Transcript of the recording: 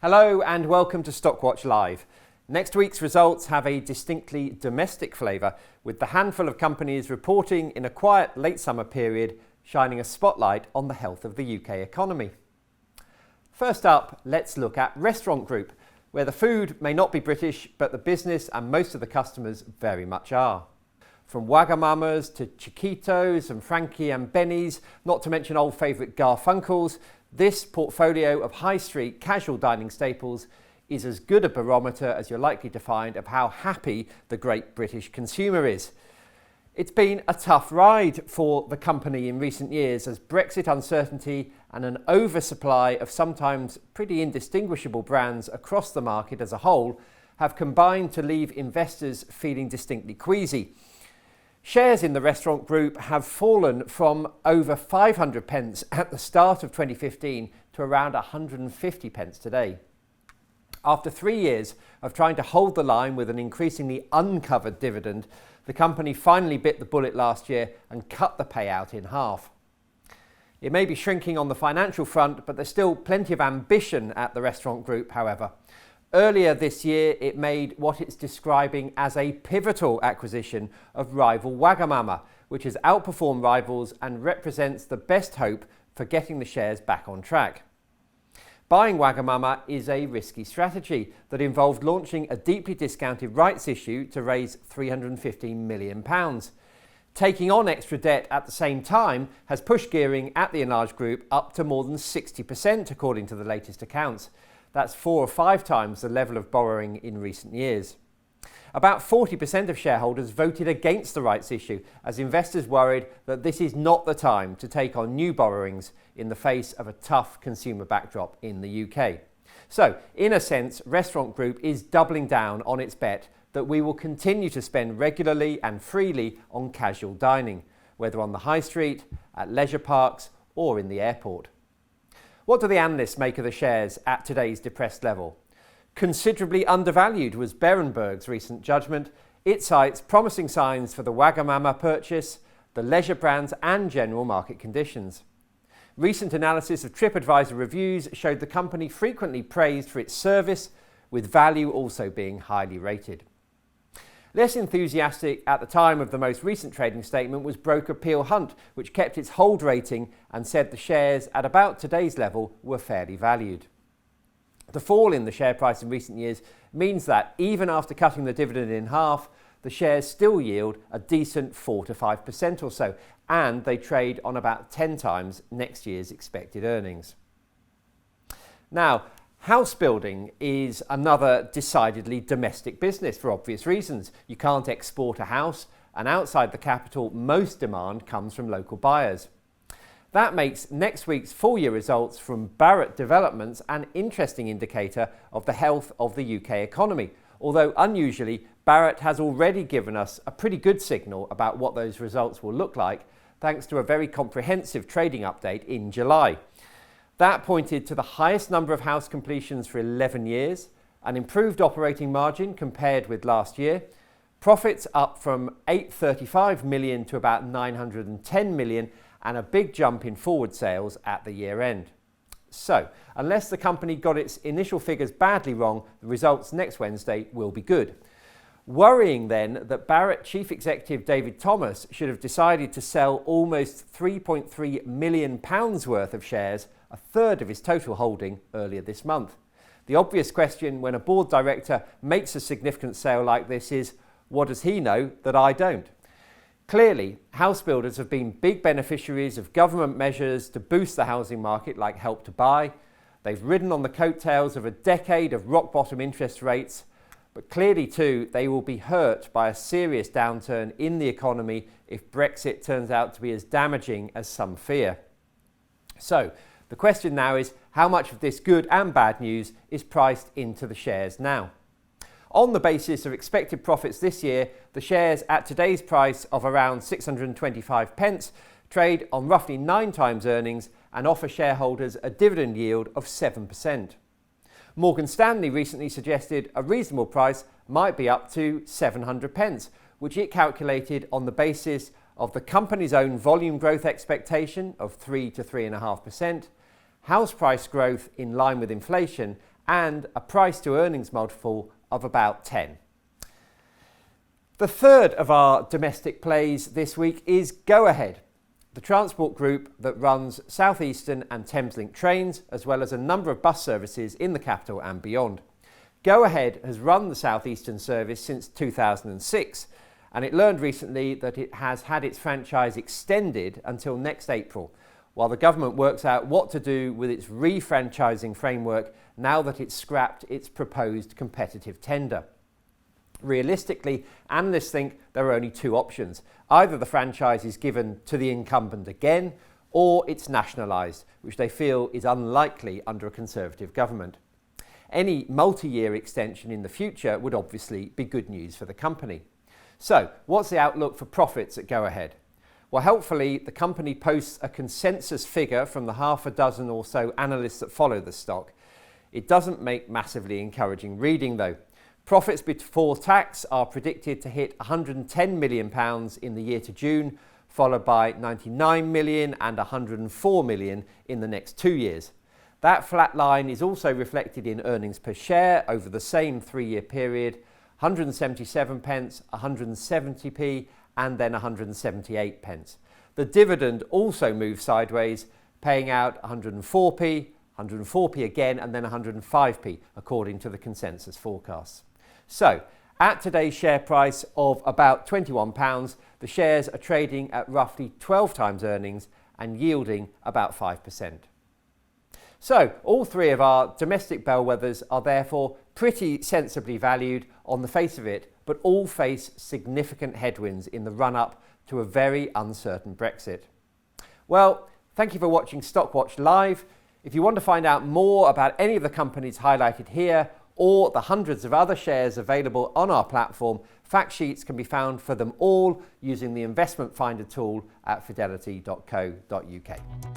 Hello and welcome to StockWatch Live. Next week's results have a distinctly domestic flavour, with the handful of companies reporting in a quiet late summer period shining a spotlight on the health of the UK economy. First up, let's look at Restaurant Group, where the food may not be British, but the business and most of the customers very much are. From Wagamamas to Chiquitos and Frankie and Benny's, not to mention old favourite Garfunkel's, this portfolio of high street casual dining staples is as good a barometer as you're likely to find of how happy the great British consumer is. It's been a tough ride for the company in recent years as Brexit uncertainty and an oversupply of sometimes pretty indistinguishable brands across the market as a whole have combined to leave investors feeling distinctly queasy. Shares in the Restaurant Group have fallen from over 500 pence at the start of 2015 to around 150 pence today. After 3 years of trying to hold the line with an increasingly uncovered dividend, the company finally bit the bullet last year and cut the payout in half. It may be shrinking on the financial front, but there's still plenty of ambition at the Restaurant Group, however. Earlier this year, it made what it's describing as a pivotal acquisition of rival Wagamama, which has outperformed rivals and represents the best hope for getting the shares back on track. Buying Wagamama is a risky strategy that involved launching a deeply discounted rights issue to raise £315 million. Taking on extra debt at the same time has pushed gearing at the enlarged group up to more than 60%, according to the latest accounts. That's 4 or 5 times the level of borrowing in recent years. About 40% of shareholders voted against the rights issue as investors worried that this is not the time to take on new borrowings in the face of a tough consumer backdrop in the UK. So, in a sense, Restaurant Group is doubling down on its bet that we will continue to spend regularly and freely on casual dining, whether on the high street, at leisure parks or in the airport. What do the analysts make of the shares at today's depressed level? Considerably undervalued was Berenberg's recent judgment. It cites promising signs for the Wagamama purchase, the leisure brands and general market conditions. Recent analysis of TripAdvisor reviews showed the company frequently praised for its service, with value also being highly rated. Less enthusiastic at the time of the most recent trading statement was broker Peel Hunt, which kept its hold rating and said the shares at about today's level were fairly valued. The fall in the share price in recent years means that even after cutting the dividend in half, the shares still yield a decent 4 to 5% or so, and they trade on about 10 times next year's expected earnings. Now, house building is another decidedly domestic business for obvious reasons. You can't export a house, and outside the capital, most demand comes from local buyers. That makes next week's full-year results from Barratt Developments an interesting indicator of the health of the UK economy, although unusually, Barratt has already given us a pretty good signal about what those results will look like, thanks to a very comprehensive trading update in July. That pointed to the highest number of house completions for 11 years, an improved operating margin compared with last year, profits up from £835 million to about £910 million, and a big jump in forward sales at the year end. So, unless the company got its initial figures badly wrong, the results next Wednesday will be good. Worrying then that Barratt Chief Executive David Thomas should have decided to sell almost £3.3 million worth of shares, a third of his total holding, earlier this month. The obvious question when a board director makes a significant sale like this is, what does he know that I don't? Clearly, house builders have been big beneficiaries of government measures to boost the housing market like Help to Buy. They've ridden on the coattails of a decade of rock-bottom interest rates, but clearly too they will be hurt by a serious downturn in the economy if Brexit turns out to be as damaging as some fear. So, the question now is how much of this good and bad news is priced into the shares now? On the basis of expected profits this year, the shares at today's price of around 625 pence trade on roughly 9 times earnings and offer shareholders a dividend yield of 7%. Morgan Stanley recently suggested a reasonable price might be up to 700 pence, which it calculated on the basis of the company's own volume growth expectation of 3 to 3.5%, house price growth in line with inflation, and a price to earnings multiple of about 10. The third of our domestic plays this week is Go Ahead, the transport group that runs South Eastern and Thameslink trains, as well as a number of bus services in the capital and beyond. Go Ahead has run the South Eastern service since 2006, and it learned recently that it has had its franchise extended until next April, while the government works out what to do with its re-franchising framework now that it's scrapped its proposed competitive tender. Realistically, analysts think there are only two options. Either the franchise is given to the incumbent again, or it's nationalised, which they feel is unlikely under a Conservative government. Any multi-year extension in the future would obviously be good news for the company. So, what's the outlook for profits at Go Ahead? Well, helpfully, the company posts a consensus figure from the half a dozen or so analysts that follow the stock. It doesn't make massively encouraging reading though. Profits before tax are predicted to hit £110 million in the year to June, followed by 99 million and 104 million in the next 2 years. That flat line is also reflected in earnings per share over the same 3-year period, 177 pence, 170p and then 178 pence. The dividend also moves sideways, paying out 104p, 104p again and then 105p according to the consensus forecasts. So, at today's share price of about £21, the shares are trading at roughly 12 times earnings and yielding about 5%. So, all three of our domestic bellwethers are therefore pretty sensibly valued on the face of it, but all face significant headwinds in the run-up to a very uncertain Brexit. Well, thank you for watching StockWatch Live. If you want to find out more about any of the companies highlighted here, or the hundreds of other shares available on our platform, fact sheets can be found for them all using the Investment Finder tool at fidelity.co.uk.